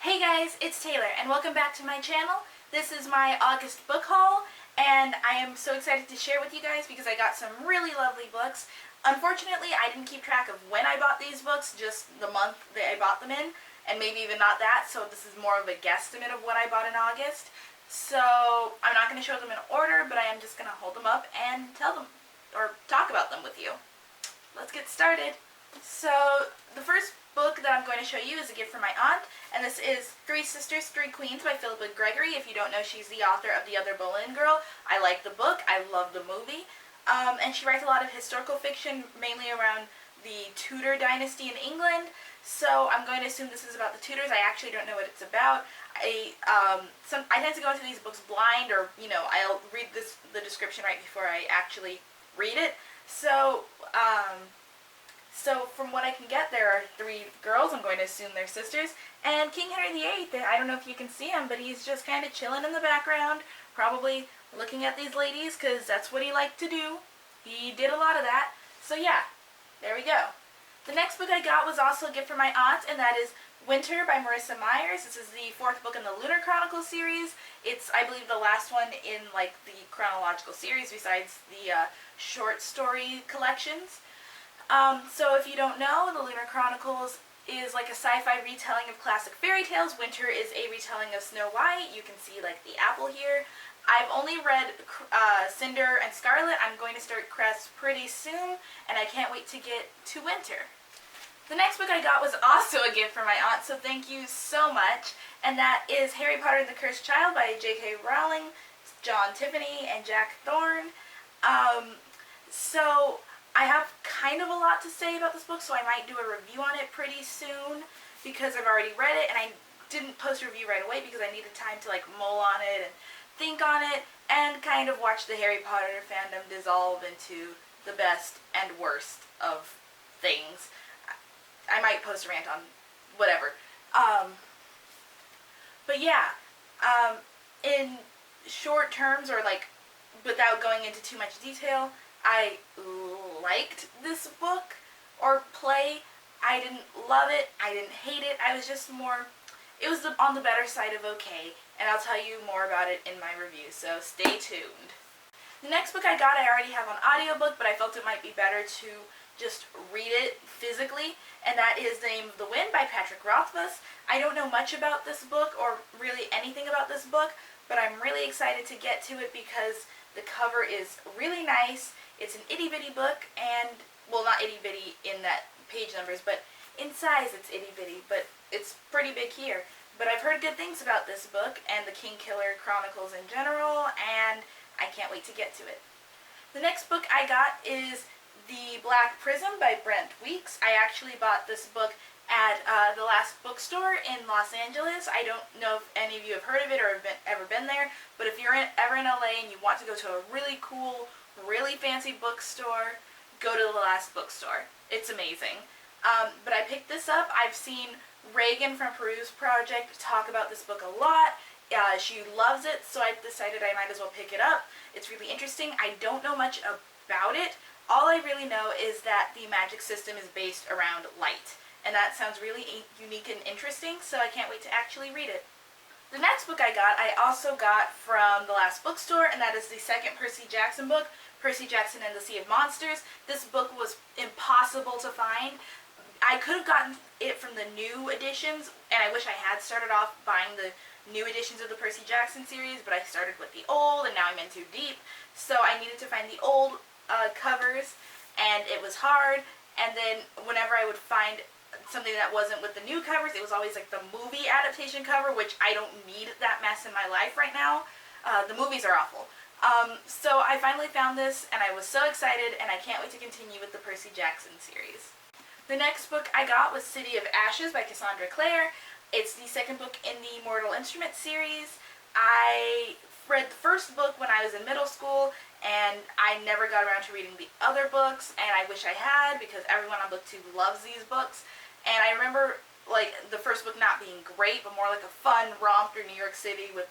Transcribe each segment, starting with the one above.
Hey guys, it's Taylor and welcome back to my channel. This is my August book haul and I am so excited to share with you guys because I got some really lovely books. Unfortunately, I didn't keep track of when I bought these books, just the month that I bought them in, and maybe even not that, so this is more of a guesstimate of what I bought in August. So I'm not going to show them in order, but I am just going to hold them up and tell them, or talk about them with you. Let's get started. So the first book that I'm going to show you is a gift from my aunt, and this is Three Sisters, Three Queens by Philippa Gregory. If you don't know, she's the author of The Other Boleyn Girl. I like the book. I love the movie. And she writes a lot of historical fiction, mainly around the Tudor dynasty in England. So I'm going to assume this is about the Tudors. I actually don't know what it's about. I tend to go into these books blind, or I'll read the description right before I actually read it. So from what I can get, there are three girls. I'm going to assume they're sisters. And King Henry VIII, I don't know if you can see him, but he's just kind of chilling in the background, probably looking at these ladies because that's what he liked to do. He did a lot of that. So yeah, there we go. The next book I got was also a gift from my aunt, and that is Winter by Marissa Myers. This is the fourth book in the Lunar Chronicles series. It's, I believe, the last one in the chronological series besides the short story collections. So if you don't know, the Lunar Chronicles is like a sci-fi retelling of classic fairy tales. Winter is a retelling of Snow White. You can see the apple here. I've only read Cinder and Scarlet. I'm going to start Crest pretty soon, and I can't wait to get to Winter. The next book I got was also a gift from my aunt, so thank you so much, and that is Harry Potter and the Cursed Child by J.K. Rowling, John Tiffany, and Jack Thorne. So I have kind of a lot to say about this book, so I might do a review on it pretty soon because I've already read it, and I didn't post a review right away because I needed time to mull on it and think on it and kind of watch the Harry Potter fandom dissolve into the best and worst of things. I might post a rant on whatever. But yeah, in short terms, or without going into too much detail, I liked this book or play. I didn't love it. I didn't hate it. I was just more, it was on the better side of okay, and I'll tell you more about it in my review, so stay tuned. The next book I got I already have on audiobook, but I felt it might be better to just read it physically, and that is The Name of the Wind by Patrick Rothfuss. I don't know much about this book, or really anything about this book, but I'm really excited to get to it because the cover is really nice. It's an itty-bitty book, and, well, not itty-bitty in that page numbers, but in size it's itty-bitty, but it's pretty big here. But I've heard good things about this book and the Kingkiller Chronicles in general, and I can't wait to get to it. The next book I got is The Black Prism by Brent Weeks. I actually bought this book at the last bookstore in Los Angeles. I don't know if any of you have heard of it or have ever been there, but if you're ever in LA and you want to go to a really cool, really fancy bookstore, go to the last bookstore. It's amazing. But I picked this up. I've seen Reagan from Peru's Project talk about this book a lot. She loves it, so I decided I might as well pick it up. It's really interesting. I don't know much about it. All I really know is that the magic system is based around light, and that sounds really unique and interesting, so I can't wait to actually read it. The next book I also got from the last bookstore, and that is the second Percy Jackson book, Percy Jackson and the Sea of Monsters. This book was impossible to find. I could have gotten it from the new editions, and I wish I had started off buying the new editions of the Percy Jackson series, but I started with the old, and now I'm in too deep, so I needed to find the old covers, and it was hard. And then whenever I would find something that wasn't with the new covers, it was always the movie adaptation cover, which I don't need that mess in my life right now. The movies are awful. So I finally found this, and I was so excited, and I can't wait to continue with the Percy Jackson series. The next book I got was City of Ashes by Cassandra Clare. It's the second book in the Mortal Instruments series. I read the first book when I was in middle school, and I never got around to reading the other books, and I wish I had because everyone on BookTube loves these books. And I remember the first book not being great, but more like a fun romp through New York City with,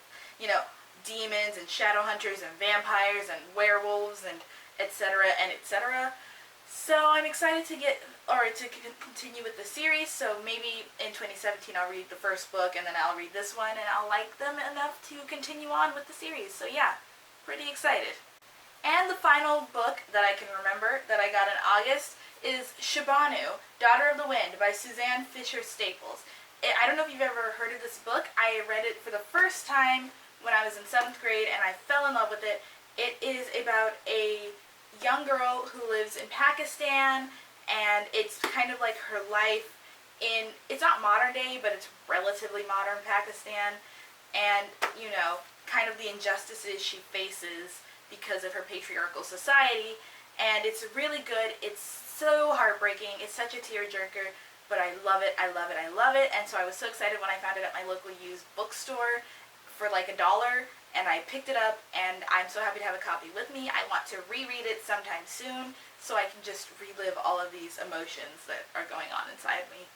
demons and shadow hunters and vampires and werewolves and etc. and etc. So I'm excited to continue with the series. So maybe in 2017 I'll read the first book and then I'll read this one and I'll like them enough to continue on with the series. So yeah, pretty excited. And the final book that I can remember that I got in August is Shabanu, Daughter of the Wind by Suzanne Fisher Staples. I don't know if you've ever heard of this book. I read it for the first time when I was in 7th grade and I fell in love with it. It is about a young girl who lives in Pakistan, and it's kind of like her life in, it's not modern day, but it's relatively modern Pakistan, and, you know, kind of the injustices she faces because of her patriarchal society, and it's really good. It's so heartbreaking. It's such a tearjerker, but I love it, I love it, I love it, and so I was so excited when I found it at my local used bookstore for like $1, and I picked it up, and I'm so happy to have a copy with me. I want to reread it sometime soon so I can just relive all of these emotions that are going on inside me.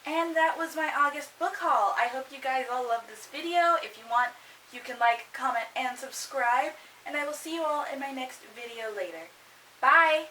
And that was my August book haul. I hope you guys all loved this video. If you want, you can like, comment, and subscribe, and I will see you all in my next video later. Bye!